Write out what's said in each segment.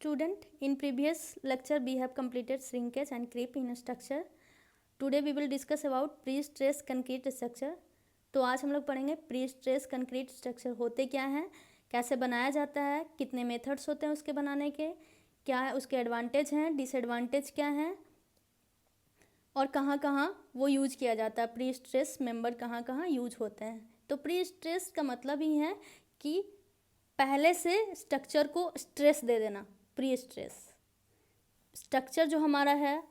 Student, in previous lecture we have completed shrinkage and creep in structure. Today we will discuss about pre-stress concrete structure. तो आज हम लोग पढ़ेंगे pre-stress concrete structure होते क्या हैं, कैसे बनाया जाता है, कितने मेथड्स होते हैं उसके बनाने के, क्या है उसके एडवांटेज हैं, डिसएडवांटेज क्या हैं और कहाँ कहाँ वो यूज किया जाता है, प्री स्ट्रेस मेंबर कहाँ कहाँ यूज होते हैं। तो प्री स्ट्रेस का मतलब ही है कि पहले से स्ट्रक्चर को स्ट्रेस दे देना। प्री स्ट्रेस स्ट्रक्चर जो हमारा है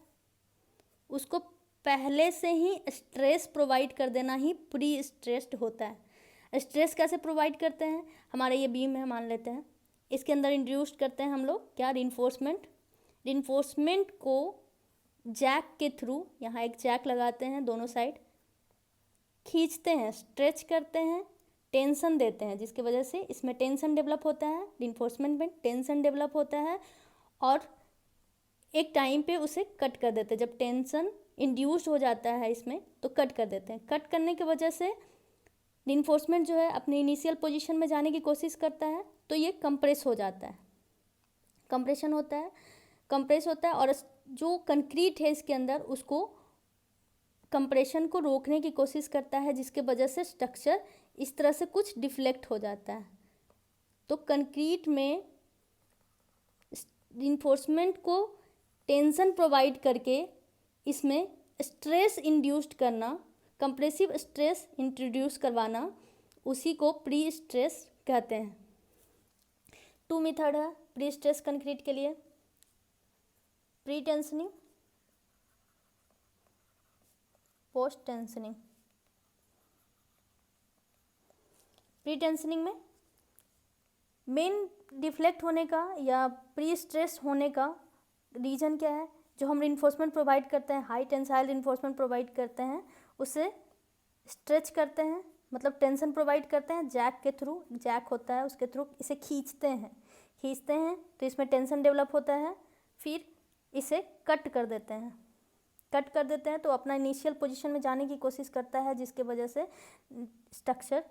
उसको पहले से ही स्ट्रेस प्रोवाइड कर देना ही प्री स्ट्रेस्ड होता है। स्ट्रेस कैसे प्रोवाइड करते हैं, हमारा ये बीम है मान लेते हैं, इसके अंदर इंट्रोड्यूस करते हैं हम लोग क्या, रिइंफोर्समेंट को जैक के थ्रू, यहाँ एक जैक लगाते हैं, दोनों साइड खींचते हैं, स्ट्रेच करते हैं, टेंशन देते हैं, जिसकी वजह से इसमें टेंशन डेवलप होता है, रिइंफोर्समेंट में टेंशन डेवलप होता है और एक टाइम पे उसे कट कर देते हैं। जब टेंशन इंड्यूस्ड हो जाता है इसमें तो कट कर देते हैं। कट करने की वजह से रिइंफोर्समेंट जो है अपने इनिशियल पोजीशन में जाने की कोशिश करता है तो ये कंप्रेस हो जाता है, कंप्रेस होता है और जो कंक्रीट है इसके अंदर उसको कंप्रेशन को रोकने की कोशिश करता है, जिसके वजह से स्ट्रक्चर इस तरह से कुछ डिफ्लेक्ट हो जाता है। तो कंक्रीट में रिइंफोर्समेंट को टेंशन प्रोवाइड करके इसमें स्ट्रेस इंड्यूस्ड करना, कंप्रेसिव स्ट्रेस इंट्रोड्यूस करवाना, उसी को प्री स्ट्रेस कहते हैं। 2 मेथड है प्री स्ट्रेस कंक्रीट के लिए, pre tensioning, post tensioning. Pre tensioning में मेन डिफ्लेक्ट होने का या प्री स्ट्रेस होने का रीजन क्या है, जो हम रिइंफोर्समेंट प्रोवाइड करते हैं, हाई टेंसाइल रिइंफोर्समेंट प्रोवाइड करते हैं, उसे स्ट्रेच करते हैं, मतलब टेंशन प्रोवाइड करते हैं जैक के थ्रू, जैक होता है उसके थ्रू इसे खींचते हैं तो इसमें टेंशन डेवलप होता है, फिर इसे कट कर देते हैं तो अपना इनिशियल पोजीशन में जाने की कोशिश करता है, जिसके वजह से स्ट्रक्चर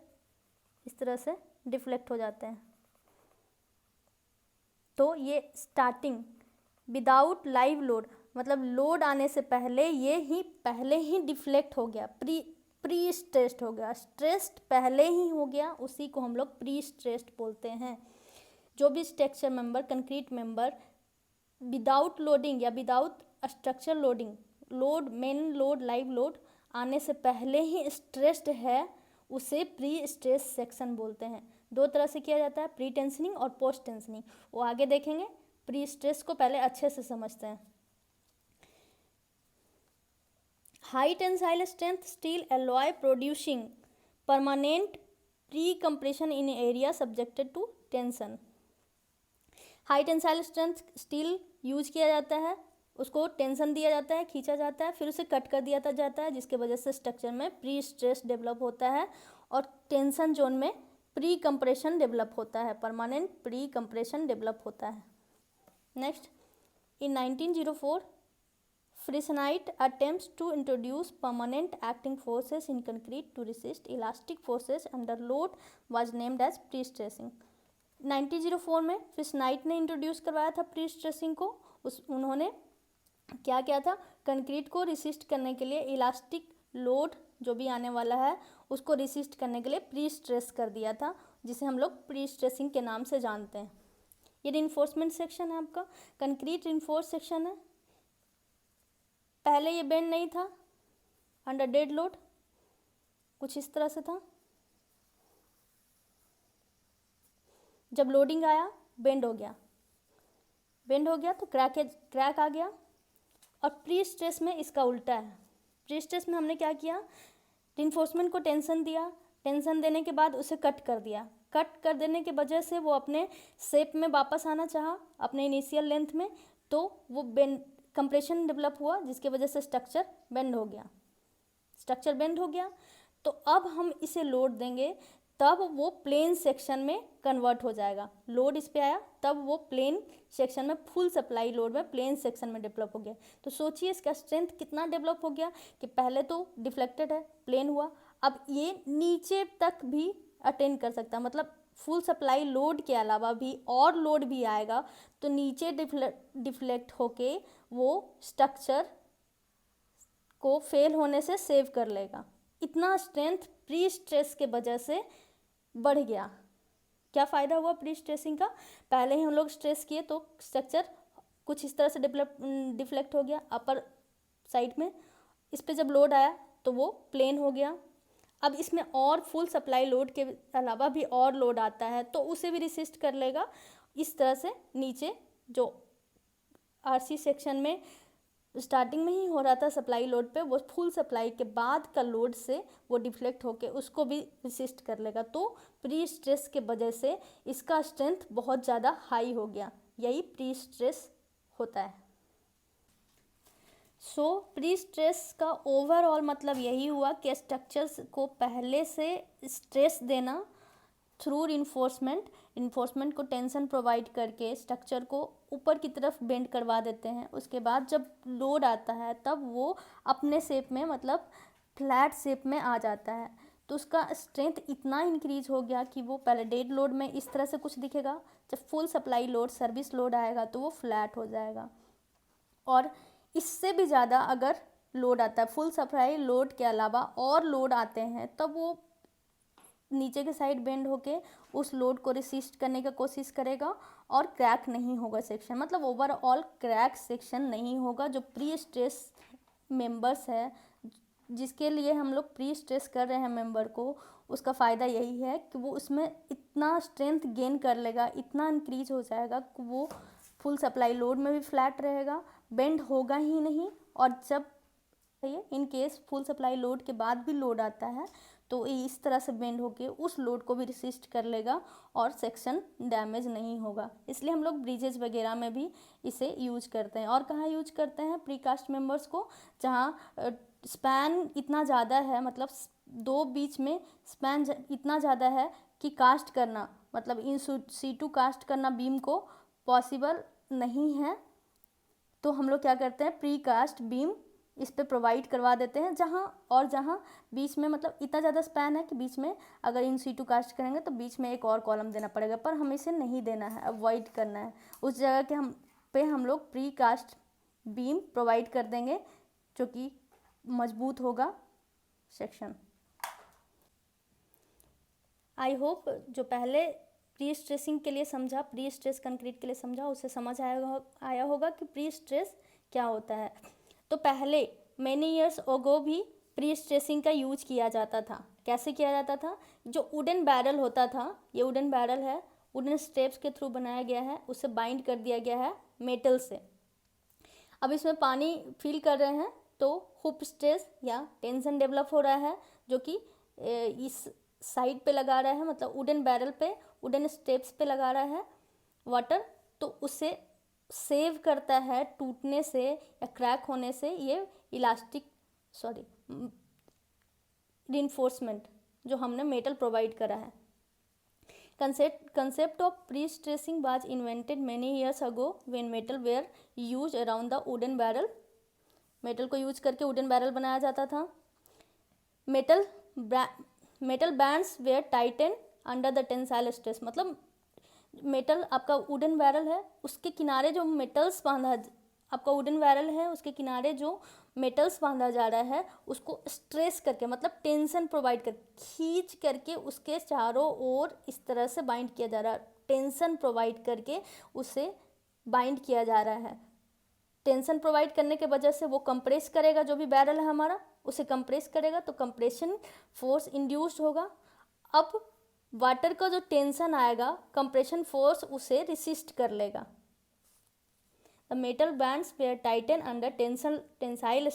इस तरह से डिफ्लेक्ट हो जाते हैं। तो ये स्टार्टिंग विदाउट लाइव लोड, मतलब लोड आने से पहले ये पहले ही डिफ्लेक्ट हो गया, प्री स्ट्रेस्ड हो गया, स्ट्रेस्ड पहले ही हो गया, उसी को हम लोग प्री स्ट्रेस्ड बोलते हैं। जो भी structure member, concrete member without loading या without structure loading, main load, live load आने से पहले ही स्ट्रेस्ड है, उसे प्री स्ट्रेस सेक्शन बोलते हैं। 2 तरह से किया जाता है, प्री टेंशनिंग और पोस्ट टेंशनिंग, वो आगे देखेंगे। प्री स्ट्रेस को पहले अच्छे से समझते हैं। High tensile strength steel alloy producing permanent pre compression in area subjected to tension. High tensile strength steel use किया जाता है, उसको टेंशन दिया जाता है, खींचा जाता है, फिर उसे कट कर दिया जाता है, जिसके वजह से स्ट्रक्चर में प्री स्ट्रेस डेवलप होता है और टेंशन जोन में प्री कंप्रेशन डेवलप होता है, परमानेंट प्री कंप्रेशन डेवलप होता है। Next, in 1904 Friesenite attempts to introduce permanent acting forces in concrete to resist elastic forces under load was named as pre-stressing। 1904 में फ्रिसनाइट ने इंट्रोड्यूस करवाया था pre stressing को। उन्होंने क्या किया था, कंक्रीट को रिसिस्ट करने के लिए, इलास्टिक लोड जो भी आने वाला है उसको रिसिस्ट करने के लिए प्री स्ट्रेस कर दिया था, जिसे हम लोग प्री स्ट्रेसिंग के नाम से जानते हैं। ये रिइंफोर्समेंट सेक्शन है आपका, कंक्रीट रिइंफोर्स सेक्शन है। पहले ये बेंड नहीं था, अंडर डेड लोड कुछ इस तरह से था, जब लोडिंग आया बेंड हो गया तो क्रैक आ गया। और प्री स्ट्रेस में इसका उल्टा है। प्री स्ट्रेस में हमने क्या किया, रिइंफोर्समेंट को टेंशन दिया, टेंशन देने के बाद उसे कट कर दिया, कट कर देने की वजह से वो अपने शेप में वापस आना चाहा, अपने इनिशियल लेंथ में, तो वो बेंड कंप्रेशन डेवलप हुआ, जिसकी वजह से स्ट्रक्चर बेंड हो गया। तो अब हम इसे लोड देंगे तब वो प्लेन सेक्शन में कन्वर्ट हो जाएगा। लोड इस पे आया तब वो प्लेन सेक्शन में, फुल सप्लाई लोड में प्लेन सेक्शन में डेवलप हो गया। तो सोचिए इसका स्ट्रेंथ कितना डेवलप हो गया कि पहले तो डिफ्लेक्टेड है, प्लेन हुआ, अब ये नीचे तक भी अटेंड कर सकता है, मतलब फुल सप्लाई लोड के अलावा भी और लोड भी आएगा तो नीचे डिफ्लेक्ट होके वो स्ट्रक्चर को फेल होने से सेव कर लेगा। इतना स्ट्रेंथ प्री स्ट्रेस के वजह से बढ़ गया। क्या फ़ायदा हुआ प्री स्ट्रेसिंग का? पहले ही हम लोग स्ट्रेस किए तो स्ट्रक्चर कुछ इस तरह से डिफ्लेक्ट हो गया अपर साइड में, इस पे जब लोड आया तो वो प्लेन हो गया। अब इसमें और फुल सप्लाई लोड के अलावा भी और लोड आता है तो उसे भी रेसिस्ट कर लेगा। इस तरह से नीचे जो आरसी सेक्शन में स्टार्टिंग में ही हो रहा था सप्लाई लोड पे, वो फुल सप्लाई के बाद का लोड से वो डिफ्लेक्ट होके उसको भी रेसिस्ट कर लेगा। तो प्री स्ट्रेस के वजह से इसका स्ट्रेंथ बहुत ज़्यादा हाई हो गया। यही प्री स्ट्रेस होता है। सो प्री स्ट्रेस का ओवरऑल मतलब यही हुआ कि स्ट्रक्चर्स को पहले से स्ट्रेस देना थ्रू इन्फोर्समेंट को टेंशन प्रोवाइड करके स्ट्रक्चर को ऊपर की तरफ बेंड करवा देते हैं। उसके बाद जब लोड आता है तब वो अपने शेप में मतलब फ्लैट शेप में आ जाता है। तो उसका स्ट्रेंथ इतना इंक्रीज हो गया कि वो पहले डेड लोड में इस तरह से कुछ दिखेगा, जब full supply load service load आएगा तो वो फ्लैट हो जाएगा। और इससे भी ज़्यादा अगर लोड आता है, फुल सप्लाई लोड के अलावा और लोड आते हैं, तब वो नीचे के साइड बेंड होके उस लोड को रेसिस्ट करने की कोशिश करेगा और क्रैक नहीं होगा सेक्शन, मतलब ओवरऑल क्रैक सेक्शन नहीं होगा। जो प्री स्ट्रेस मेंबर्स है, जिसके लिए हम लोग प्री स्ट्रेस कर रहे हैं मेंबर को, उसका फ़ायदा यही है कि वो उसमें इतना स्ट्रेंथ गेन कर लेगा, इतना इंक्रीज हो जाएगा कि वो फुल सप्लाई लोड में भी फ्लैट रहेगा, बेंड होगा ही नहीं। और जब ये in case full supply load के बाद भी लोड आता है तो इस तरह से बेंड होके उस लोड को भी रेसिस्ट कर लेगा और सेक्शन डैमेज नहीं होगा। इसलिए हम लोग ब्रिजेज वगैरह में भी इसे यूज करते हैं। और कहाँ यूज करते हैं प्रीकास्ट मेंबर्स को? जहाँ स्पैन इतना ज़्यादा है, मतलब दो बीच में स्पैन इतना ज़्यादा है कि कास्ट करना, मतलब इन सीटू कास्ट करना बीम को पॉसिबल नहीं है। तो हम लोग क्या करते हैं, प्री कास्ट बीम इस पे प्रोवाइड करवा देते हैं। जहाँ बीच में मतलब इतना ज़्यादा स्पैन है कि बीच में अगर इन सीटू कास्ट करेंगे तो बीच में एक और कॉलम देना पड़ेगा, पर हमें इसे नहीं देना है, अवॉइड करना है। उस जगह के हम लोग प्री कास्ट बीम प्रोवाइड कर देंगे जो कि मजबूत होगा सेक्शन। आई होप जो पहले प्री स्ट्रेसिंग के लिए समझा, प्री स्ट्रेस कंक्रीट के लिए समझा, उसे समझ आया होगा कि प्री स्ट्रेस क्या होता है। तो पहले मैनी ईयर्स अगो भी प्री स्ट्रेसिंग का यूज किया जाता था। कैसे किया जाता था? जो वुडन बैरल होता था, ये वुडन बैरल है, वुडन स्टेप्स के थ्रू बनाया गया है, उसे बाइंड कर दिया गया है मेटल से। अब इसमें पानी फिल कर रहे हैं तो हुप स्ट्रेस या टेंशन डेवलप हो रहा है, जो कि इस साइड पे लगा रहा है, मतलब वुडन बैरल पे, वुडन स्टेप्स पे लगा रहा है वाटर, तो उसे सेव करता है टूटने से या क्रैक होने से ये रिइंफोर्समेंट जो हमने मेटल प्रोवाइड करा है। Concept of pre stressing was invented many years ago when metal were use around the wooden barrel. Metal को यूज करके वुडन बैरल बनाया जाता था। Metal bands were tighten under the tensile stress, मतलब metal आपका wooden barrel है, उसके किनारे जो मेटल्स बांधा, आपका वुडन बैरल है उसके किनारे जो मेटल्स बांधा जा रहा है उसको स्ट्रेस करके, मतलब टेंशन प्रोवाइड कर, खींच करके उसके चारों ओर इस तरह से बाइंड किया जा रहा है, टेंशन प्रोवाइड करके उसे बाइंड किया जा रहा है। टेंशन प्रोवाइड करने के वजह से वो कंप्रेस करेगा, जो भी बैरल है हमारा उसे कंप्रेस करेगा, तो कंप्रेशन फोर्स इंड्यूस्ड होगा। अब वाटर का जो टेंशन आएगा, कंप्रेशन फोर्स उसे रेसिस्ट कर लेगा। The metal bands were tighten under tensile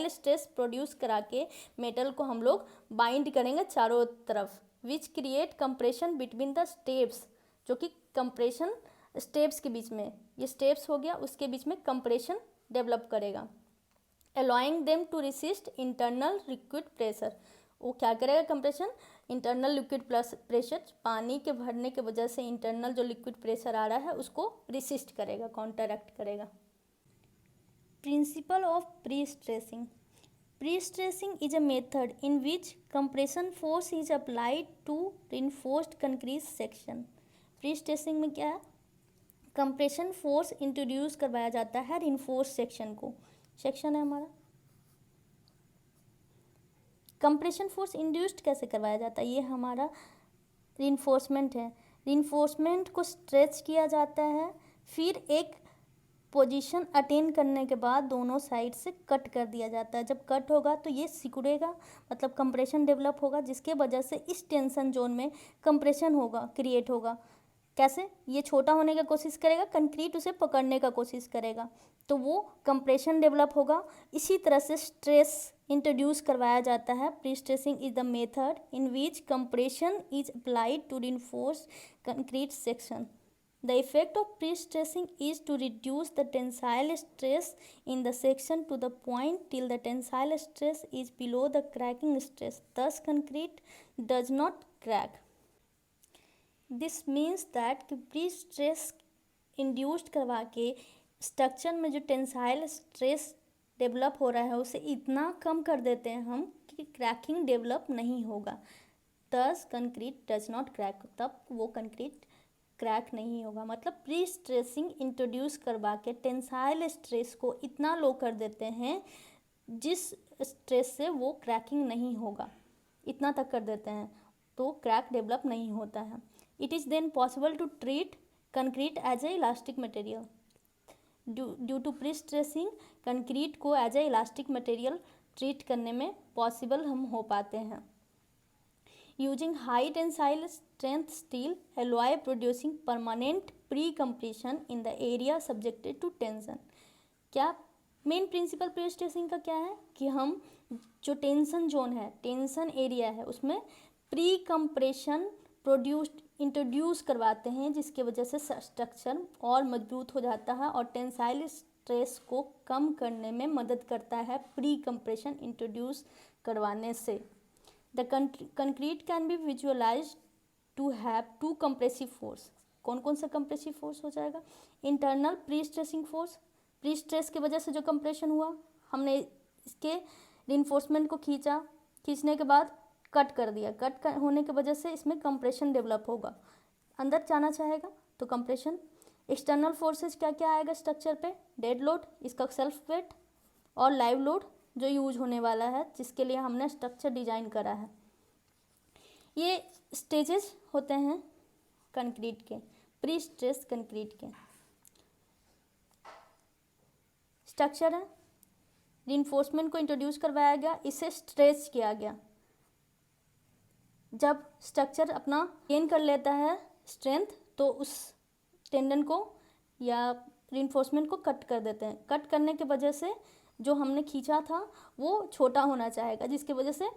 stress produce करा के मेटल को हम लोग बाइंड करेंगे चारों तरफ, which create compression between the steps, जो कि कंप्रेशन स्टेप्स के बीच में, ये स्टेप्स हो गया, उसके बीच में कंप्रेशन डेवलप करेगा। Allowing them to resist internal liquid pressure, वो क्या करेगा, कंप्रेशन इंटरनल लिक्विड प्रेशर, पानी के भरने के वजह से इंटरनल जो लिक्विड प्रेशर आ रहा है उसको रेसिस्ट करेगा, काउंटरएक्ट करेगा। Principle of pre stressing, Pre-stressing is a method in which compression force is applied to reinforced concrete section. Pre-stressing में क्या है, कंप्रेशन फोर्स इंट्रोड्यूस करवाया जाता है रिइंफोर्स सेक्शन को. सेक्शन है हमारा. कंप्रेशन फोर्स इंड्यूस्ड कैसे करवाया जाता है, ये हमारा रिइंफोर्समेंट है. रिइंफोर्समेंट को स्ट्रेच किया जाता है, फिर एक पोजीशन अटेन करने के बाद दोनों साइड से कट कर दिया जाता है. जब कट होगा तो ये सिकुड़ेगा, मतलब कंप्रेशन डेवलप होगा, जिसके वजह से इस टेंशन जोन में कंप्रेशन होगा, क्रिएट होगा. कैसे, ये छोटा होने का कोशिश करेगा, कंक्रीट उसे पकड़ने का कोशिश करेगा, तो वो कंप्रेशन डेवलप होगा. इसी तरह से स्ट्रेस इंट्रोड्यूस करवाया जाता है. Pre stressing is the method in which compression is applied to reinforce concrete section. The effect of pre-stressing is to reduce the tensile stress in the section to the point till the tensile stress is below the cracking stress. Thus, concrete does not crack. This means that pre-stress induced करवा के structure में जो tensile stress develop हो रहा है उसे इतना कम कर देते हैं हम कि क्रैकिंग डेवलप नहीं होगा. Thus, concrete does not crack. तब वो कंक्रीट क्रैक नहीं होगा. मतलब प्री स्ट्रेसिंग इंट्रोड्यूस करवा के टेंसाइल स्ट्रेस को इतना लो कर देते हैं जिस स्ट्रेस से वो क्रैकिंग नहीं होगा, इतना तक कर देते हैं, तो क्रैक डेवलप नहीं होता है. It is then possible to treat concrete as a elastic material. Due to pre stressing concrete को as a elastic material treat करने में पॉसिबल हम हो पाते हैं. Using high tensile strength steel alloy producing permanent pre-compression in the area subjected to tension. क्या main principal pre stressing का क्या है कि हम जो टेंशन जोन है, टेंशन एरिया है, उसमें प्री कंप्रेशन इंट्रोड्यूस करवाते हैं, जिसके वजह से स्ट्रक्चर और मजबूत हो जाता है और टेंसाइल स्ट्रेस को कम करने में मदद करता है प्री कंप्रेशन इंट्रोड्यूस करवाने से. The concrete can be visualized to have two compressive force. कौन कौन सा कंप्रेसिव फोर्स हो जाएगा? Internal pre stressing force, pre stress की वजह से जो कंप्रेशन हुआ, हमने इसके रिइंफोर्समेंट को खींचने के बाद कट कर दिया, होने की वजह से इसमें कंप्रेशन डेवलप होगा, अंदर जाना चाहेगा तो कंप्रेशन. एक्सटर्नल फोर्सेस क्या क्या आएगा स्ट्रक्चर पे? डेड लोड, इसका सेल्फ वेट, और लाइव लोड जो यूज होने वाला है, जिसके लिए हमने स्ट्रक्चर डिजाइन करा है. ये स्टेजेस होते हैं कंक्रीट के, प्री स्ट्रेस कंक्रीट के. स्ट्रक्चर है, रिइंफोर्समेंट को इंट्रोड्यूस करवाया गया, इसे स्ट्रेच किया गया. जब स्ट्रक्चर अपना गेन कर लेता है स्ट्रेंथ, तो उस टेंडन को या रिइंफोर्समेंट को कट कर देते हैं. कट करने की वजह से जो हमने खींचा था वो छोटा होना चाहेगा, जिसकी वजह से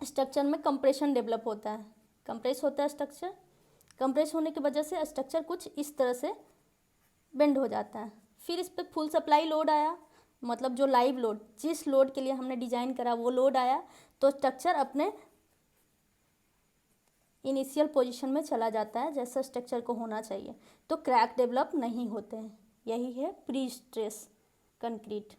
स्ट्रक्चर में कंप्रेशन डेवलप होता है, कंप्रेस होता है स्ट्रक्चर. कंप्रेस होने की वजह से स्ट्रक्चर कुछ इस तरह से बेंड हो जाता है. फिर इस पर फुल सप्लाई लोड आया, मतलब जो लाइव लोड, जिस लोड के लिए हमने डिजाइन करा वो लोड आया, तो स्ट्रक्चर अपने इनिशियल पोजीशन में चला जाता है जैसा स्ट्रक्चर को होना चाहिए, तो क्रैक डेवलप नहीं होते हैं. यही है pre stress concrete.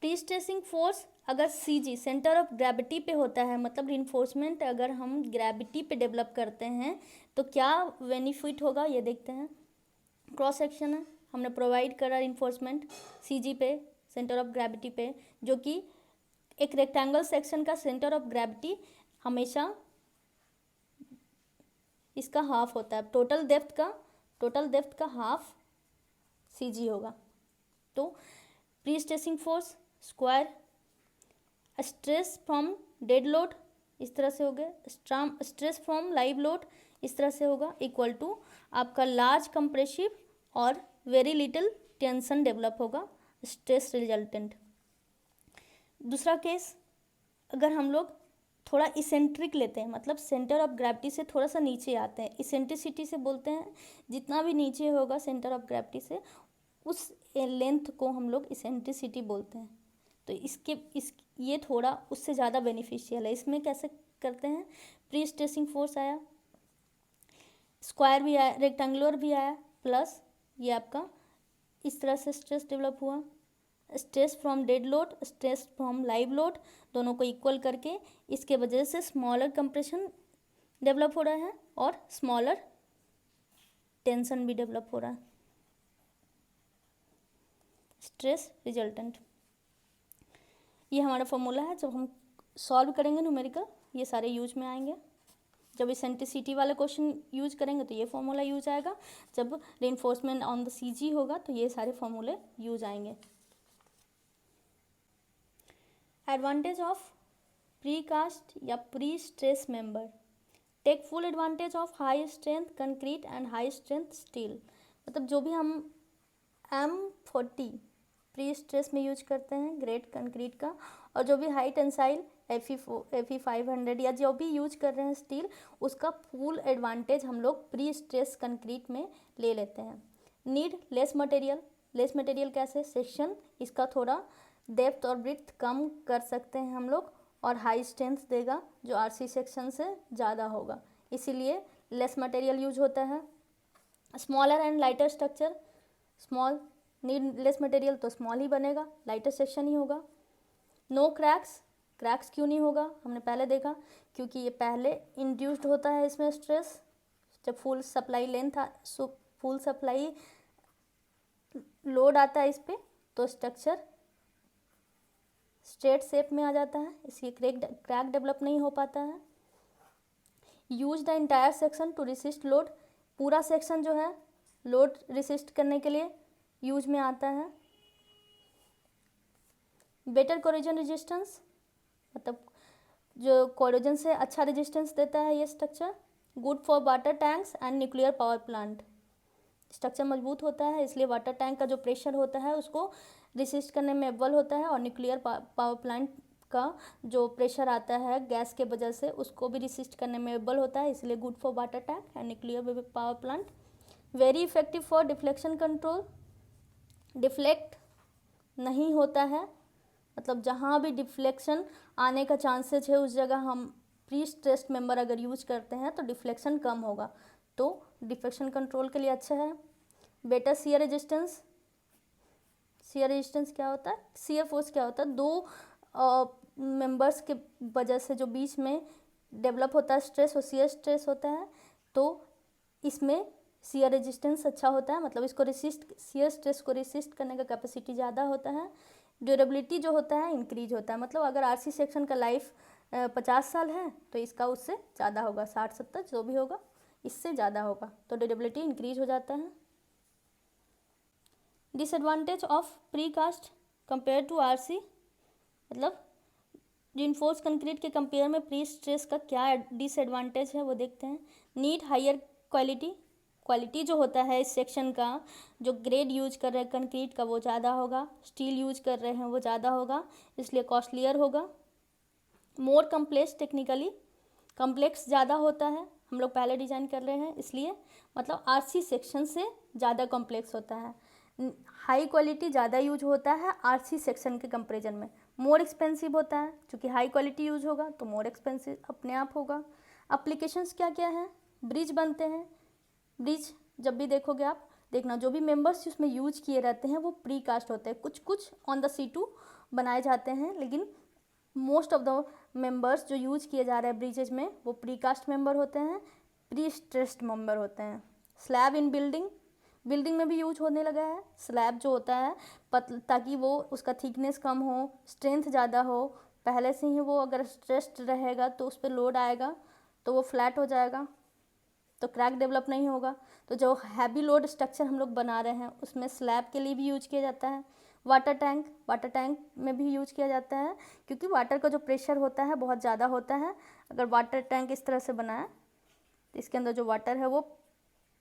Pre stressing force अगर सीजी सेंटर ऑफ ग्रेविटी पे होता है, मतलब रिइंफोर्समेंट अगर हम ग्रेविटी पे डेवलप करते हैं तो क्या बेनिफिट होगा, ये देखते हैं. क्रॉस सेक्शन है, हमने प्रोवाइड करा रिइंफोर्समेंट सीजी पे, सेंटर ऑफ ग्रेविटी पे, जो कि एक रेक्टेंगल सेक्शन का सेंटर ऑफ ग्रेविटी हमेशा इसका हाफ होता है. टोटल डेप्थ का हाफ सीजी होगा. तो pre stressing force square stress from dead load इस तरह से हो गया, स्ट्रेस फ्रॉम लाइव लोड इस तरह से होगा, इक्वल टू आपका लार्ज कंप्रेसिव और वेरी लिटिल टेंशन डेवलप होगा, स्ट्रेस रिजल्टेंट. दूसरा केस, अगर हम लोग थोड़ा इसेंट्रिक लेते हैं, मतलब सेंटर ऑफ ग्रेविटी से थोड़ा सा नीचे आते हैं, इसेंट्रिसिटी से बोलते हैं, जितना भी नीचे होगा सेंटर ऑफ ग्रेविटी से उस लेंथ को हम लोग इसेंट्रिसिटी बोलते हैं. तो ये थोड़ा उससे ज़्यादा बेनिफिशियल है. इसमें कैसे करते हैं, प्री स्ट्रेसिंग फोर्स आया, स्क्वायर भी आया, रेक्टेंगुलर भी आया, प्लस ये आपका इस तरह से स्ट्रेस डेवलप हुआ, stress from dead load, stress from live load, दोनों को इक्वल करके इसके वजह से स्मॉलर कंप्रेशन डेवलप हो रहा है और स्मॉलर टेंशन भी डेवलप हो रहा है, स्ट्रेस रिजल्टेंट। ये हमारा फॉर्मूला है, जब हम सॉल्व करेंगे न्यूमेरिकल ये सारे यूज में आएंगे। जब इसेंट्रिसिटी वाला क्वेश्चन यूज करेंगे तो ये फॉर्मूला यूज आएगा, जब रेनफोर्समेंट ऑन द सीजी होगा तो ये सारे फॉर्मूले यूज आएंगे। एडवांटेज ऑफ प्रीकास्ट या pre stress member, take full advantage of high strength concrete and high strength steel. मतलब जो भी हम M40 प्री स्ट्रेस में यूज करते हैं ग्रेड कंक्रीट का, और जो भी हाई टेंसाइल FE500 या जो भी यूज कर रहे हैं स्टील, उसका फुल एडवांटेज हम लोग प्री स्ट्रेस कंक्रीट में ले लेते हैं। Need less material, less material कैसे, सेक्शन इसका थोड़ा डेप्थ और ब्रेड्थ कम कर सकते हैं हम लोग, और हाई स्ट्रेंथ देगा जो RC सेक्शन से ज़्यादा होगा, इसीलिए लेस मटेरियल यूज होता है। Smaller and lighter structure, small need less material तो स्मॉल ही बनेगा, लाइटर सेक्शन ही होगा। नो क्रैक्स, क्रैक्स क्यों नहीं होगा, हमने पहले देखा क्योंकि ये पहले इंड्यूस्ड होता है इसमें स्ट्रेस, जब full supply length full supply load आता है इस पर तो स्ट्रक्चर स्ट्रेट शेप में आ जाता है, इसलिए क्रैक डेवलप नहीं हो पाता है। Use the entire section two resist load, पूरा सेक्शन जो है लोड रिसिस्ट करने के लिए यूज में आता है। बेटर कोरोजन रेजिस्टेंस, मतलब जो कोरोजन से अच्छा रेजिस्टेंस देता है ये structure. Good for water tanks and nuclear power plant, structure मजबूत होता है इसलिए वाटर टैंक का जो प्रेशर होता है उसको रिसिस्ट करने में एबल होता है, और न्यूक्लियर पावर प्लांट का जो प्रेशर आता है गैस के वजह से उसको भी रिसिस्ट करने में एबल होता है, इसलिए good for water tank and nuclear power plant. Very effective for deflection control, deflect नहीं होता है, मतलब जहाँ भी डिफ्लेक्शन आने का चांसेस है उस जगह हम प्री स्ट्रेस्ड मेंबर अगर यूज करते हैं तो डिफ्लेक्शन कम होगा, तो डिफ्लेक्शन कंट्रोल के लिए अच्छा है। Better shear resistance, shear resistance क्या होता है, शियर फोर्स क्या होता है, दो मेंबर्स के वजह से जो बीच में डेवलप होता है स्ट्रेस और शियर स्ट्रेस होता है, तो इसमें शियर रेजिस्टेंस अच्छा होता है, मतलब इसको शियर स्ट्रेस को रेसिस्ट करने का कैपेसिटी ज़्यादा होता है। ड्यूरेबिलिटी जो होता है इंक्रीज होता है, मतलब अगर RC सेक्शन का लाइफ 50 साल है तो इसका उससे ज़्यादा होगा, 60-70 जो भी होगा इससे ज़्यादा होगा, तो ड्यूरेबिलिटी इंक्रीज हो जाता है। Disadvantage of precast compare to RC, मतलब रिइंफोर्स्ड कंक्रीट के कंपेयर में प्री स्ट्रेस का क्या डिसएडवांटेज है वो देखते हैं। नीड हायर क्वालिटी, क्वालिटी जो होता है इस सेक्शन का, जो ग्रेड यूज कर रहे हैं कंक्रीट का वो ज़्यादा होगा, स्टील यूज कर रहे हैं वो ज़्यादा होगा, इसलिए कॉस्टलियर होगा। मोर कम्प्लेक्स टेक्निकली, कम्प्लेक्स ज़्यादा होता है, हम लोग पहले डिज़ाइन कर रहे हैं इसलिए, मतलब RC सेक्शन से ज़्यादा कॉम्प्लेक्स होता है। हाई क्वालिटी ज़्यादा यूज होता है RC सेक्शन के कंपेरिजन में। मोर एक्सपेंसिव होता है, क्योंकि हाई क्वालिटी यूज होगा तो मोर एक्सपेंसिव अपने आप होगा। अप्लीकेशंस क्या क्या हैं, ब्रिज बनते हैं, ब्रिज जब भी देखोगे आप देखना जो भी मेंबर्स उसमें यूज किए रहते हैं वो प्री कास्ट होते हैं, कुछ कुछ ऑन द C2 बनाए जाते हैं, लेकिन मोस्ट ऑफ द मेंबर्स जो यूज किए जा रहे हैं ब्रिजेज में वो प्री कास्ट मेंबर होते हैं, प्री स्ट्रेस्ड मेंबर होते हैं। स्लैब इन बिल्डिंग, बिल्डिंग में भी यूज होने लगा है स्लैब जो होता है, ताकि वो उसका थिकनेस कम हो, स्ट्रेंथ ज़्यादा हो, पहले से ही वो अगर स्ट्रेस्ड रहेगा तो उस पर लोड आएगा तो वो फ्लैट हो जाएगा तो क्रैक डेवलप नहीं होगा। तो जो हैवी लोड स्ट्रक्चर हम लोग बना रहे हैं उसमें स्लैब के लिए भी यूज किया जाता है। वाटर टैंक, वाटर टैंक में भी यूज किया जाता है, क्योंकि वाटर का जो प्रेशर होता है बहुत ज़्यादा होता है। अगर वाटर टैंक इस तरह से बना है तो इसके अंदर जो वाटर है वो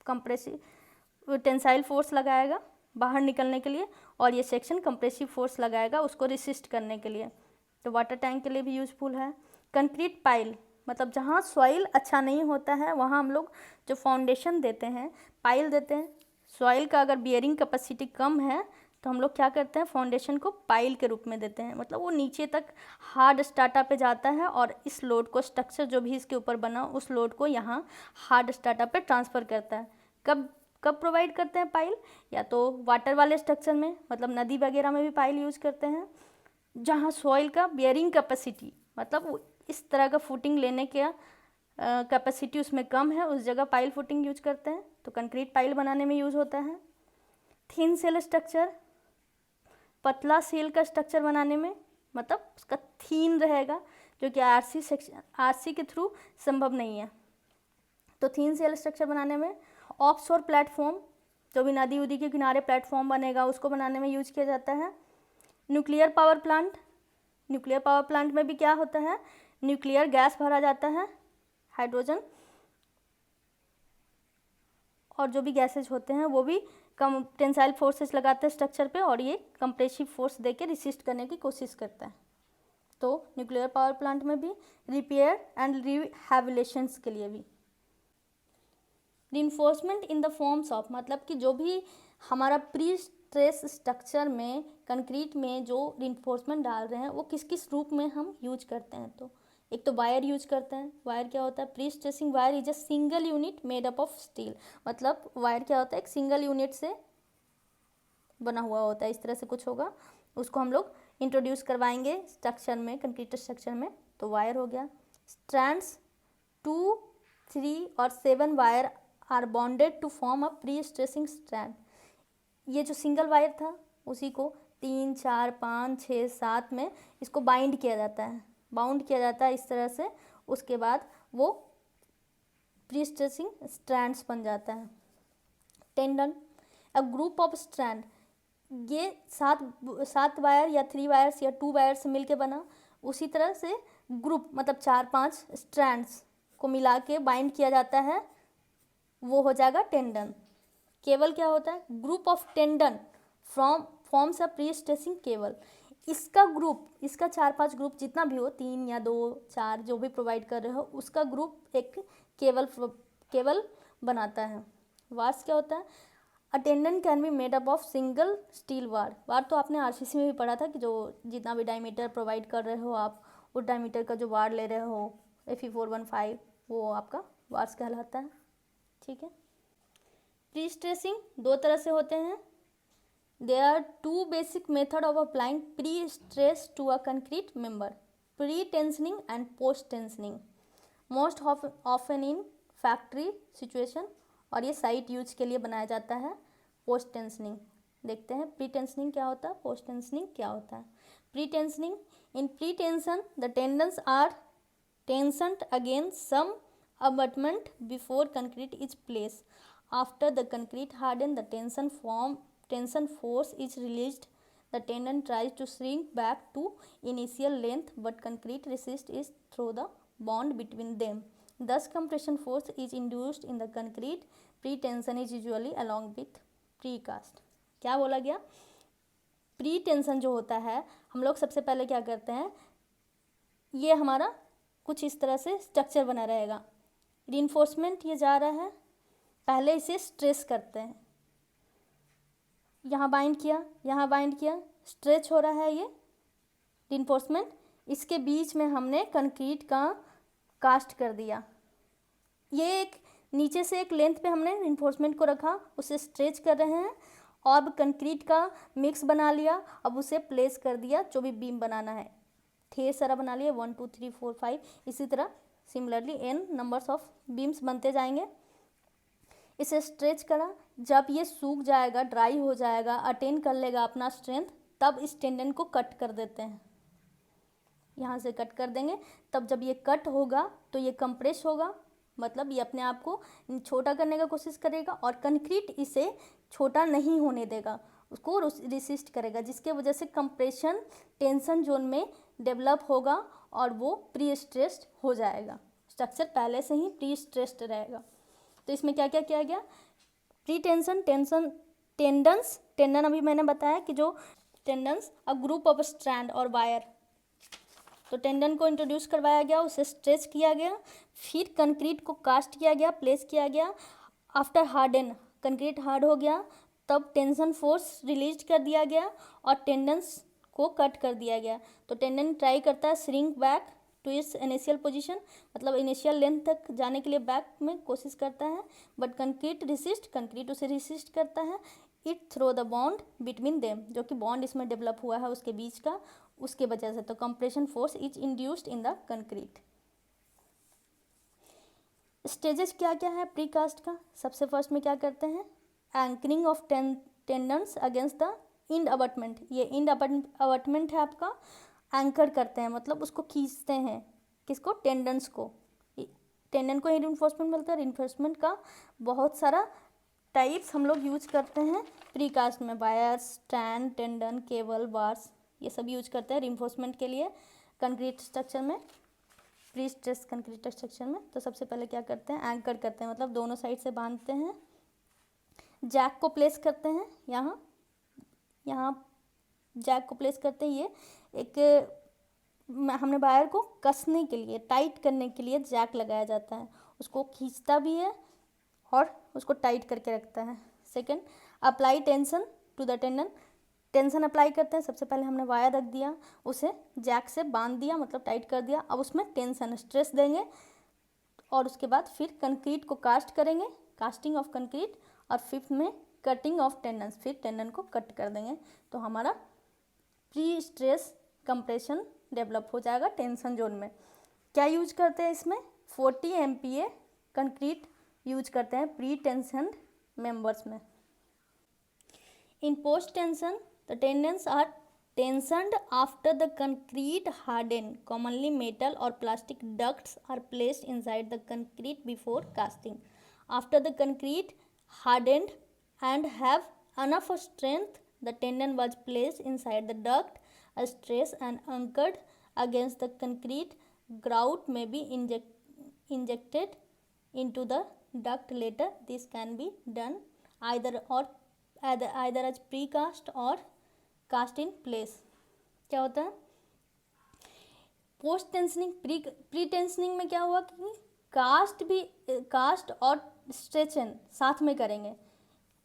कंप्रेसिव टेंसाइल फोर्स लगाएगा बाहर निकलने के लिए, और ये सेक्शन कंप्रेसिव फोर्स लगाएगा उसको रिसिस्ट करने के लिए, तो वाटर टैंक के लिए भी यूजफुल है। कंक्रीट पाइल, मतलब जहाँ सॉइल अच्छा नहीं होता है वहाँ हम लोग जो फाउंडेशन देते हैं पाइल देते हैं। सॉइल का अगर बियरिंग कैपेसिटी कम है तो हम लोग क्या करते हैं फाउंडेशन को पाइल के रूप में देते हैं, मतलब वो नीचे तक हार्ड स्टाटा पे जाता है और इस लोड को स्ट्रक्चर जो भी इसके ऊपर बना उस लोड को यहाँ हार्ड स्टाटा पे ट्रांसफ़र करता है। कब प्रोवाइड करते हैं पाइल, या तो वाटर वाले स्ट्रक्चर में, मतलब नदी वगैरह में भी पाइल यूज करते हैं, जहाँ सॉइल का बियरिंग कैपेसिटी, मतलब इस तरह का फुटिंग लेने का कैपेसिटी उसमें कम है, उस जगह पाइल फुटिंग यूज करते हैं, तो कंक्रीट पाइल बनाने में यूज होता है। थिन सेल स्ट्रक्चर, पतला सेल का स्ट्रक्चर बनाने में, मतलब उसका थीन रहेगा, जो कि आरसी के थ्रू संभव नहीं है। तो थीन सेल स्ट्रक्चर बनाने में ऑफशोर प्लेटफॉर्म, जो भी नदी उदी के किनारे प्लेटफॉर्म बनेगा उसको बनाने में यूज किया जाता है। Nuclear power plant, nuclear power plant में भी क्या होता है, न्यूक्लियर गैस भरा जाता है, हाइड्रोजन, और जो भी गैसेज होते हैं वो भी कम टेंसाइल फोर्सेस लगाते हैं स्ट्रक्चर पे, और ये कंप्रेसिव फोर्स देके रिसिस्ट करने की कोशिश करता है। तो न्यूक्लियर पावर प्लांट में भी रिपेयर एंड रिहैबिलिटेशंस के लिए भी। Reinforcement in the forms of, मतलब कि जो भी हमारा प्री स्ट्रेस स्ट्रक्चर में कंक्रीट में जो रिइंफोर्समेंट डाल रहे हैं वो किस किस रूप में हम यूज करते हैं। तो एक तो वायर यूज करते हैं। वायर क्या होता है, pre stressing wire is a single unit made up of steel, मतलब वायर क्या होता है, एक सिंगल यूनिट से बना हुआ होता है, इस तरह से कुछ होगा, उसको हम लोग इंट्रोड्यूस करवाएंगे स्ट्रक्चर में, कंक्रीट स्ट्रक्चर में। तो वायर हो गया। स्ट्रैंड्स 2, 3 और 7 wire are bonded to form a pre stressing strand. ये जो सिंगल वायर था उसी को 3, 4, 5, 6, 7 में इसको बाइंड किया जाता है, बाउंड किया जाता है इस तरह से। उसके बाद वो प्री स्ट्रेसिंग स्ट्रैंड्स बन जाता है। Tendon, a group of strand, ये 7 वायर या 3 वायर्स या 2 वायर से मिलके बना, उसी तरह से ग्रुप मतलब 4-5 स्ट्रैंड्स को मिला के बाइंड किया जाता है, वो हो जाएगा टेंडन। केबल क्या होता है, group of tendon forms a pre stressing cable. इसका ग्रुप, इसका 4-5 ग्रुप जितना भी हो, 3 या 2, 4 जो भी प्रोवाइड कर रहे हो, उसका ग्रुप एक केबल बनाता है। वार्स क्या होता है, a tendon can be made up of single steel bar. Bar तो आपने आरसीसी में भी पढ़ा था कि जो जितना भी डायमीटर प्रोवाइड कर रहे हो आप, उस डायमीटर का जो वार ले रहे हो Fe415, वो आपका वार्स कहलाता है। ठीक है। प्री स्ट्रेसिंग 2 तरह से होते हैं। There are 2 basic methods of applying pre-stress to a concrete member: pre-tensioning and post-tensioning. Most often in factory situation, और ये साइट यूज के लिए बनाया जाता है। पोस्ट टेंशनिंग देखते हैं, प्री टेंशनिंग क्या होता है, पोस्ट टेंशनिंग क्या होता है। Pre tensioning, in pre tension the tendons are tensioned against some abutment before concrete is placed. After the concrete harden, the tension force is released. The tendon tries to shrink back to initial length, but concrete resist is through the bond between them. Thus, compression force is induced in the concrete. Pre-tension is usually along with precast. क्या बोला गया, pre tension जो होता है, हम लोग सबसे पहले क्या करते हैं, ये हमारा कुछ इस तरह से स्ट्रक्चर बना रहेगा, रिइंफोर्समेंट ये जा रहा है, पहले इसे स्ट्रेस करते हैं, यहाँ बाइंड किया, यहाँ बाइंड किया, स्ट्रेच हो रहा है ये रिइंफोर्समेंट, इसके बीच में हमने कंक्रीट का कास्ट कर दिया, ये एक नीचे से एक लेंथ पे हमने रिइंफोर्समेंट को रखा, उसे स्ट्रेच कर रहे हैं, और अब कंक्रीट का मिक्स बना लिया, अब उसे प्लेस कर दिया, जो भी बीम बनाना है ढेर सारा बना लिया, 1 2 3 4 5, इसी तरह similarly n numbers of beams बनते जाएंगे। इसे स्ट्रेच करा, जब ये सूख जाएगा, ड्राई हो जाएगा, अटेन कर लेगा अपना स्ट्रेंथ, तब इस टेंडन को कट कर देते हैं, यहाँ से कट कर देंगे। तब जब ये कट होगा तो ये कंप्रेस होगा, मतलब ये अपने आप को छोटा करने का कोशिश करेगा, और कंक्रीट इसे छोटा नहीं होने देगा, उसको रिसिस्ट करेगा, जिसके वजह से कंप्रेशन टेंशन जोन में डेवलप होगा और वो प्री स्ट्रेस्ड हो जाएगा। स्ट्रक्चर पहले से ही प्री स्ट्रेस्ड रहेगा। तो इसमें क्या क्या किया गया, प्री टेंशन, टेंडन अभी मैंने बताया कि जो tendons a group of strand और वायर, तो टेंडन को इंट्रोड्यूस करवाया गया, उसे स्ट्रेच किया गया, फिर कंक्रीट को कास्ट किया गया, प्लेस किया गया। आफ्टर हार्डन, कंक्रीट हार्ड हो गया, तब टेंशन फोर्स रिलीज कर दिया गया और टेंडन्स को कट कर दिया गया। तो टेंडन ट्राई करता है shrink back to its initial position, मतलब इनिशियल लेंथ तक जाने के लिए बैक में कोशिश करता है, बट कंक्रीट रिसिस्ट, कंक्रीट उसे रिसिस्ट करता है, it through the bond between them, जो कि बॉन्ड इसमें डेवलप हुआ है उसके बीच का, उसके वजह से, तो compression force is induced in the concrete. Stages क्या क्या है प्रीकास्ट का? सबसे फर्स्ट में क्या करते हैं, anchoring of tendons against the end abutment, ये इंड अबटमेंट है आपका, एंकर करते हैं मतलब उसको खींचते हैं, किसको, टेंडन्स को, टेंडन को ही रिइंफोर्समेंट मिलता है, रिइंफोर्समेंट का बहुत सारा टाइप्स हम लोग यूज करते हैं प्रीकास्ट में, wires, strand, tendon, cable, bars, ये सब यूज करते हैं रिइंफोर्समेंट के लिए कंक्रीट स्ट्रक्चर में, प्री स्ट्रेस कंक्रीट स्ट्रक्चर में। तो सबसे पहले क्या करते हैं, एंकर करते हैं, मतलब दोनों साइड से बांधते हैं, जैक को प्लेस करते हैं, यहाँ जैक को प्लेस करते हैं, ये एक हमने वायर को कसने के लिए, टाइट करने के लिए जैक लगाया जाता है, उसको खींचता भी है और उसको टाइट करके रखता है। Second, apply tension to the tendon, tension apply करते हैं, सबसे पहले हमने वायर रख दिया, उसे जैक से बांध दिया, मतलब टाइट कर दिया, अब उसमें टेंशन स्ट्रेस देंगे और उसके बाद फिर कंक्रीट को कास्ट करेंगे, कास्टिंग ऑफ कंक्रीट, और फिफ्थ में कटिंग ऑफ टेंडन्स, फिर टेंडन को कट कर देंगे, तो हमारा प्री स्ट्रेस कंप्रेशन डेवलप हो जाएगा टेंशन जोन में। क्या यूज करते हैं इसमें, 40 MPa कंक्रीट यूज करते हैं प्री टेंशन मेंबर्स में। In post tension the tendons are tensioned after the concrete hardened. Commonly metal or plastic ducts are placed inside the concrete before casting. After the concrete hardened and have enough strength, the tendon was placed inside the duct, stressed and anchored against the concrete. Grout may be injected into the duct later. This can be done either as precast or cast in place. क्या होता है post tensioning, pre tensioning में क्या हुआ कि cast और स्ट्रेचन साथ में करेंगे।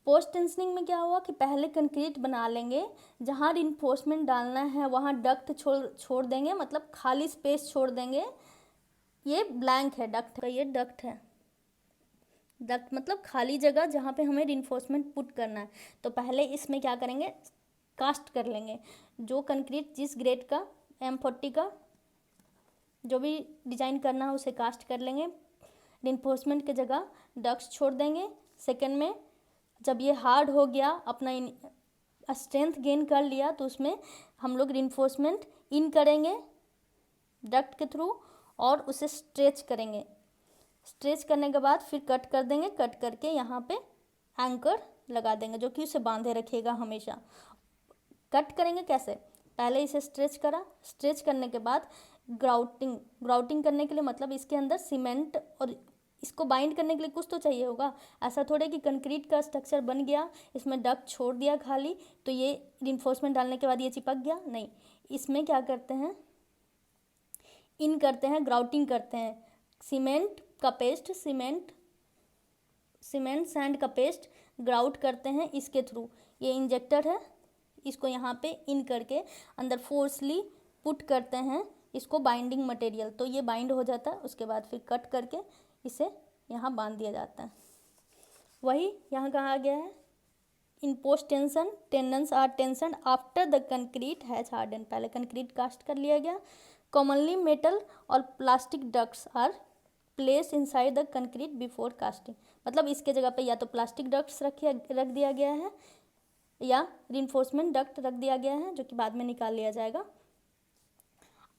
पोस्ट टेंशनिंग में क्या हुआ कि पहले कंक्रीट बना लेंगे, जहाँ रिइंफोर्समेंट डालना है वहाँ डक्ट छोड़ देंगे, मतलब खाली स्पेस छोड़ देंगे, ये ब्लैंक है डक्ट का, ये डक्ट है, डक्ट मतलब खाली जगह जहाँ पे हमें रिइंफोर्समेंट पुट करना है। तो पहले इसमें क्या करेंगे, कास्ट कर लेंगे, जो कंक्रीट जिस ग्रेड का, M40 का जो भी डिजाइन करना है उसे कास्ट कर लेंगे, रिइंफोर्समेंट की जगह डक्ट्स छोड़ देंगे। सेकंड में जब ये हार्ड हो गया, अपना स्ट्रेंथ गेन कर लिया, तो उसमें हम लोग रिइंफोर्समेंट इन करेंगे डक्ट के थ्रू और उसे स्ट्रेच करेंगे, स्ट्रेच करने के बाद फिर कट कर देंगे, कट करके यहाँ पे एंकर लगा देंगे जो कि उसे बांधे रखेगा हमेशा। कट करेंगे कैसे, पहले इसे स्ट्रेच करा, स्ट्रेच करने के बाद ग्राउटिंग करने के लिए, मतलब इसके अंदर सीमेंट और इसको बाइंड करने के लिए कुछ तो चाहिए होगा। ऐसा थोड़े कि कंक्रीट का स्ट्रक्चर बन गया, इसमें डक्ट छोड़ दिया खाली, तो ये रिइंफोर्समेंट डालने के बाद ये चिपक गया, नहीं। इसमें क्या करते हैं, इन करते हैं, ग्राउटिंग करते हैं, सीमेंट का पेस्ट, सीमेंट सैंड का पेस्ट ग्राउट करते हैं इसके थ्रू। ये इंजेक्टर है, इसको यहाँ पे इन करके अंदर फोर्सली पुट करते हैं इसको बाइंडिंग मटेरियल, तो ये बाइंड हो जाता है। उसके बाद फिर कट करके इसे यहाँ बांध दिया जाता है। वही यहाँ कहा गया है, in post tension tendons are tension after the concrete has harden, पहले कंक्रीट कास्ट कर लिया गया। कॉमनली मेटल और plastic ducts are place inside the concrete before casting, मतलब इसके जगह पे या तो प्लास्टिक डक्ट्स रख दिया गया है या रिइंफोर्समेंट डक्ट रख दिया गया है, जो कि बाद में निकाल लिया जाएगा।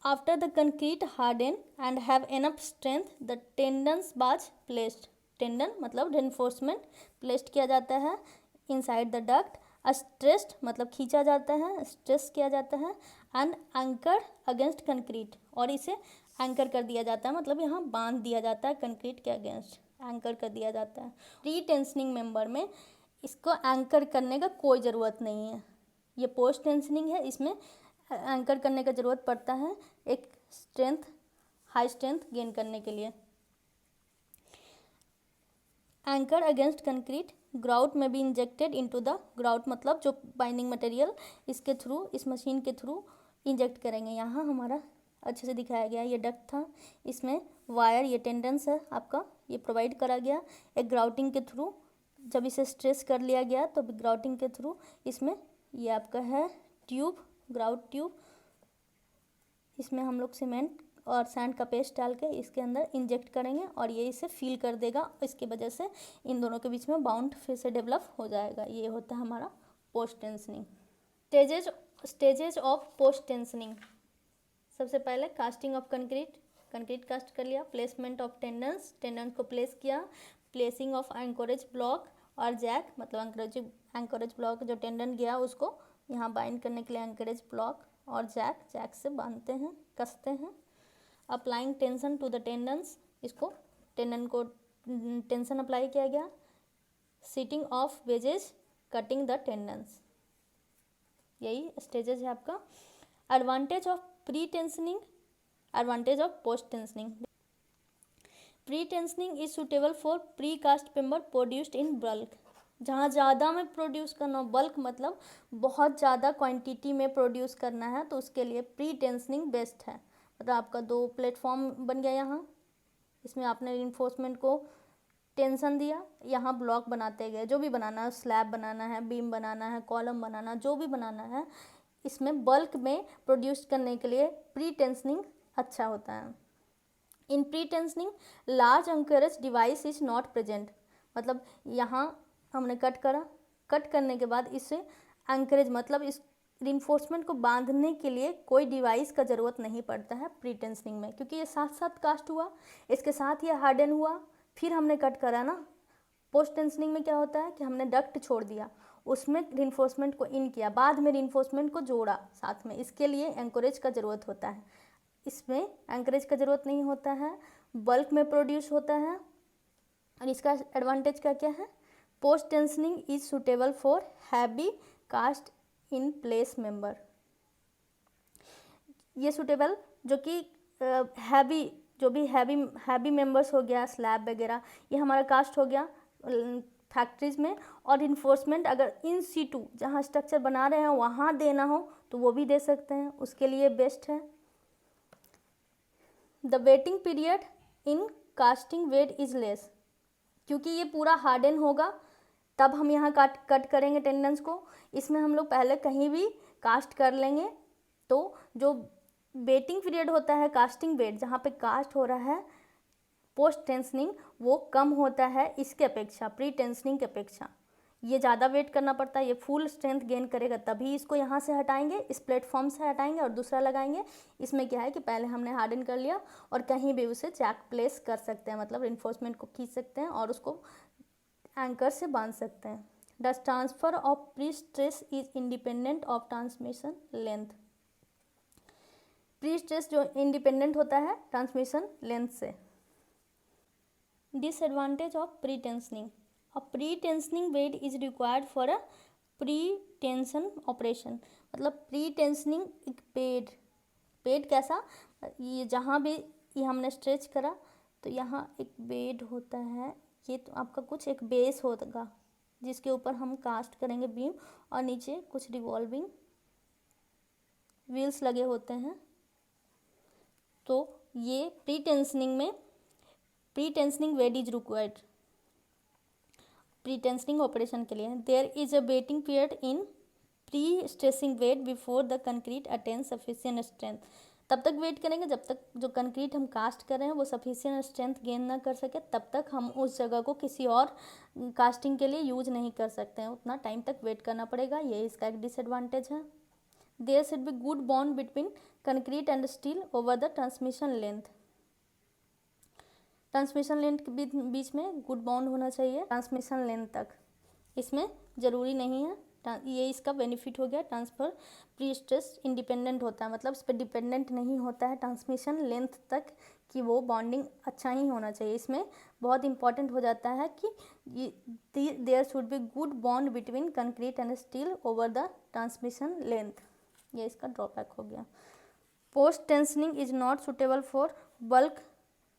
After the concrete harden and have enough strength the tendons was placed, tendon मतलब रिइंफोर्समेंट प्लेस्ड किया जाता है इनसाइड द डक्ट, स्ट्रेस्ड मतलब खींचा जाता है, स्ट्रेस किया जाता है, एंड एंकर अगेंस्ट कंक्रीट, और इसे एंकर कर दिया जाता है, मतलब यहाँ बांध दिया जाता है कंक्रीट के अगेंस्ट, एंकर कर दिया जाता है। प्री टेंशनिंग मेंबर में इसको एंकर करने का कोई ज़रूरत नहीं है, ये पोस्ट टेंशनिंग है, इसमें एंकर करने का ज़रूरत पड़ता है एक स्ट्रेंथ, हाई स्ट्रेंथ गेन करने के लिए। एंकर अगेंस्ट कंक्रीट, ग्राउट में be injected into the, grout मतलब जो बाइंडिंग मटेरियल, इसके थ्रू, इस मशीन के थ्रू इंजेक्ट करेंगे। यहाँ हमारा अच्छे से दिखाया गया। ये डक्ट था, इसमें वायर, ये टेंडेंस है आपका, ये प्रोवाइड करा गया एक ग्राउटिंग के थ्रू। जब इसे स्ट्रेस कर लिया गया तो ग्राउटिंग के थ्रू इसमें ये आपका है ट्यूब, ग्राउट ट्यूब, इसमें हम लोग सीमेंट और सैंड का पेस्ट डाल के इसके अंदर इंजेक्ट करेंगे और ये इसे फील कर देगा। इसकी वजह से इन दोनों के बीच में बाउंड फिर से डेवलप हो जाएगा। ये होता है हमारा post tensioning. Stages of post tensioning. सबसे पहले कास्टिंग ऑफ कंक्रीट कास्ट कर लिया। प्लेसमेंट ऑफ टेंडेंस को प्लेस किया। प्लेसिंग ऑफ एंकोरेज ब्लॉक और जैक, मतलब एंकोरेज ब्लॉक जो टेंडन गया उसको यहाँ बाइंड करने के लिए एंकोरेज ब्लॉक और जैक से बांधते हैं, कसते हैं। Applying tension to the tendons, इसको टेंडन को टेंशन अप्लाई किया गया। Seating of wedges, cutting the tendons, यही स्टेजेस है आपका। Advantage of pre tensioning, advantage of post tensioning. Pre tensioning is suitable for pre cast member produced in bulk. जहाँ ज़्यादा में प्रोड्यूस करना हो, बल्क मतलब बहुत ज़्यादा क्वांटिटी में प्रोड्यूस करना है, तो उसके लिए प्री टेंशनिंग बेस्ट है। मतलब आपका 2 प्लेटफॉर्म बन गया यहाँ, इसमें आपने रिइंफोर्समेंट को टेंशन दिया, यहाँ ब्लॉक बनाते गए, जो भी बनाना है, स्लैब बनाना है, बीम बनाना है, कॉलम बनाना, जो भी बनाना है, इसमें बल्क में प्रोड्यूस करने के लिए प्री टेंशनिंग अच्छा होता है। In pre tensioning large anchorage device is not present, मतलब यहाँ हमने कट करा, कट करने के बाद इसे एंकरेज मतलब इस रिइंफोर्समेंट को बांधने के लिए कोई डिवाइस का ज़रूरत नहीं पड़ता है प्री टेंशनिंग में, क्योंकि ये साथ साथ कास्ट हुआ, इसके साथ ये हार्डन हुआ, फिर हमने कट करा ना। पोस्ट टेंशनिंग में क्या होता है कि हमने डक्ट छोड़ दिया, उसमें रिइंफोर्समेंट को इन किया, बाद में रिइंफोर्समेंट को जोड़ा साथ में, इसके लिए एंकरेज का ज़रूरत होता है। इसमें एंकरेज का ज़रूरत नहीं होता है, बल्क में प्रोड्यूस होता है। और इसका एडवांटेज क्या क्या है? Post tensioning is suitable for heavy cast in place member. ये सुटेबल जो कि हैवी, जो भी हैवी मेंबर्स हो गया, स्लैब वगैरह, ये हमारा कास्ट हो गया फैक्ट्रीज में, और इन्फोर्समेंट अगर इन सीटू जहाँ स्ट्रक्चर बना रहे हैं वहाँ देना हो तो वो भी दे सकते हैं, उसके लिए बेस्ट है। The waiting period in casting bed is less, क्योंकि ये पूरा हार्डन होगा तब हम यहाँ कट करेंगे टेंडेंस को। इसमें हम लोग पहले कहीं भी कास्ट कर लेंगे, तो जो वेटिंग पीरियड होता है, कास्टिंग वेट जहाँ पे कास्ट हो रहा है पोस्ट टेंशनिंग, वो कम होता है इसके अपेक्षा, प्री टेंशनिंग के अपेक्षा। ये ज़्यादा वेट करना पड़ता है, ये फुल स्ट्रेंथ गेन करेगा तभी इसको यहाँ से हटाएंगे, इस प्लेटफॉर्म से हटाएंगे और दूसरा लगाएंगे। इसमें क्या है कि पहले हमने हार्डन कर लिया और कहीं भी उसे जैक प्लेस कर सकते हैं, मतलब इन्फोर्समेंट को खींच सकते हैं और उसको एंकर से बांध सकते हैं। The transfer of pre stress is independent of transmission length. Pre stress जो इंडिपेंडेंट होता है ट्रांसमिशन लेंथ से। Disadvantage of pre tensioning. A pre tensioning bed is required for a pre tension operation. मतलब pre tensioning एक bed कैसा, ये जहाँ भी ये हमने स्ट्रेच करा तो यहाँ एक बेड होता है, ये तो आपका कुछ एक बेस होगा जिसके ऊपर हम कास्ट करेंगे बीम, और नीचे कुछ रिवॉल्विंग व्हील्स लगे होते हैं। तो ये pre tensioning bed is required pre tensioning operation के लिए। There is a waiting period in pre stressing bed before the concrete attain sufficient strength. तब तक वेट करेंगे जब तक जो कंक्रीट हम कास्ट कर रहे हैं वो सफिशिएंट स्ट्रेंथ गेन ना कर सके, तब तक हम उस जगह को किसी और कास्टिंग के लिए यूज नहीं कर सकते हैं, उतना टाइम तक वेट करना पड़ेगा, ये इसका एक डिसएडवांटेज है। There should be good bond between concrete and steel over the transmission length. Transmission length के बीच में गुड बॉन्ड होना चाहिए ट्रांसमिशन लेंथ तक, इसमें ज़रूरी नहीं है। ये इसका बेनिफिट हो गया। ट्रांसफर प्री स्ट्रेस इंडिपेंडेंट होता है, मतलब इस पर डिपेंडेंट नहीं होता है ट्रांसमिशन लेंथ तक कि वो बॉन्डिंग अच्छा ही होना चाहिए। इसमें बहुत इंपॉर्टेंट हो जाता है कि there should be good bond between concrete and steel over the transmission length, ये इसका ड्रॉबैक हो गया। Post tensioning is not suitable for bulk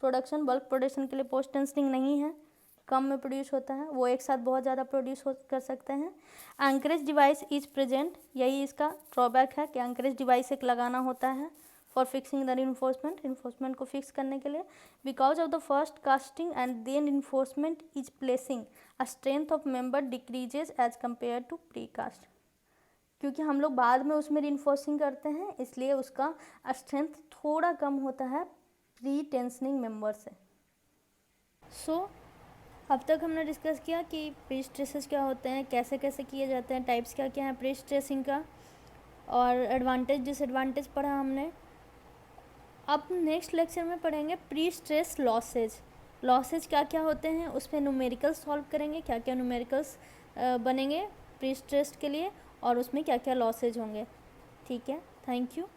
production के लिए पोस्ट टेंशनिंग नहीं है, कम में प्रोड्यूस होता है, वो एक साथ बहुत ज़्यादा प्रोड्यूस कर सकते हैं। एंकरेज डिवाइस इज प्रेजेंट, यही इसका ड्रॉबैक है कि एंकरेज डिवाइस एक लगाना होता है फॉर फिक्सिंग द रिइंफोर्समेंट को फिक्स करने के लिए, because of the first casting and then reinforcement is placing a strength of member decreases as compare to pre cast, क्योंकि हम लोग बाद में उसमें रिइंफोर्सिंग करते हैं इसलिए उसका स्ट्रेंथ थोड़ा कम होता है प्री टेंशनिंग मेंबर से। सो अब तक हमने डिस्कस किया कि प्री स्ट्रेसेस क्या होते हैं, कैसे कैसे किए जाते हैं, टाइप्स क्या क्या हैं प्री स्ट्रेसिंग का, और एडवांटेज डिसएडवांटेज पढ़ा हमने। अब नेक्स्ट लेक्चर में पढ़ेंगे प्री स्ट्रेस लॉसेज क्या क्या होते हैं, उस पर न्यूमेरिकल्स सॉल्व करेंगे, क्या क्या न्यूमेरिकल्स बनेंगे प्री स्ट्रेस के लिए और उसमें क्या क्या लॉसेज होंगे। ठीक है, थैंक यू।